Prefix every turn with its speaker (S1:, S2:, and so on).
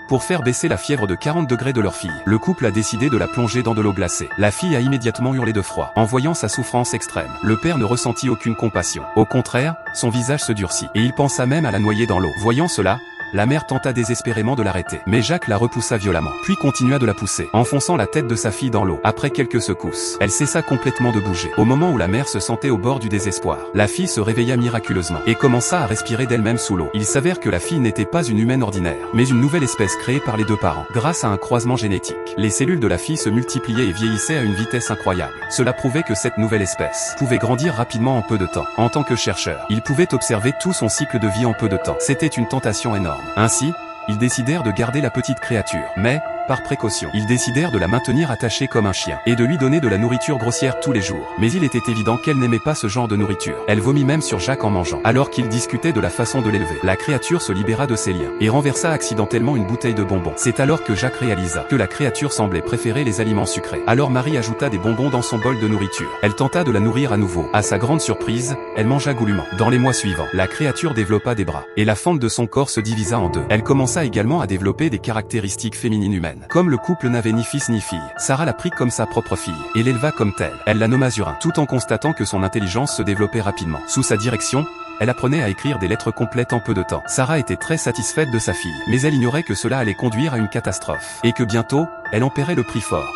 S1: Pour faire baisser la fièvre de 40 degrés de leur fille, le couple a décidé de la plonger dans de l'eau glacée. La fille a immédiatement hurlé de froid. En voyant sa souffrance extrême, le père ne ressentit aucune compassion. Au contraire, son visage se durcit, et il pensa même à la noyer dans l'eau. Voyant cela, la mère tenta désespérément de l'arrêter, mais Jacques la repoussa violemment, puis continua de la pousser, enfonçant la tête de sa fille dans l'eau. Après quelques secousses, elle cessa complètement de bouger. Au moment où la mère se sentait au bord du désespoir, la fille se réveilla miraculeusement, et commença à respirer d'elle-même sous l'eau. Il s'avère que la fille n'était pas une humaine ordinaire, mais une nouvelle espèce créée par les deux parents. Grâce à un croisement génétique, les cellules de la fille se multipliaient et vieillissaient à une vitesse incroyable. Cela prouvait que cette nouvelle espèce pouvait grandir rapidement en peu de temps. En tant que chercheur, il pouvait observer tout son cycle de vie en peu de temps. C'était une tentation énorme. Ainsi, ils décidèrent de garder la petite créature, mais, par précaution, ils décidèrent de la maintenir attachée comme un chien, et de lui donner de la nourriture grossière tous les jours. Mais il était évident qu'elle n'aimait pas ce genre de nourriture. Elle vomit même sur Jacques en mangeant. Alors qu'ils discutaient de la façon de l'élever, la créature se libéra de ses liens, et renversa accidentellement une bouteille de bonbons. C'est alors que Jacques réalisa que la créature semblait préférer les aliments sucrés. Alors Marie ajouta des bonbons dans son bol de nourriture. Elle tenta de la nourrir à nouveau. À sa grande surprise, elle mangea goulûment. Dans les mois suivants, la créature développa des bras, et la fente de son corps se divisa en deux. Elle commença également à développer des caractéristiques féminines humaines. Comme le couple n'avait ni fils ni fille, Sarah la prit comme sa propre fille, et l'éleva comme telle. Elle la nomma Zurin, tout en constatant que son intelligence se développait rapidement. Sous sa direction, elle apprenait à écrire des lettres complètes en peu de temps. Sarah était très satisfaite de sa fille, mais elle ignorait que cela allait conduire à une catastrophe, et que bientôt, elle en paierait le prix fort.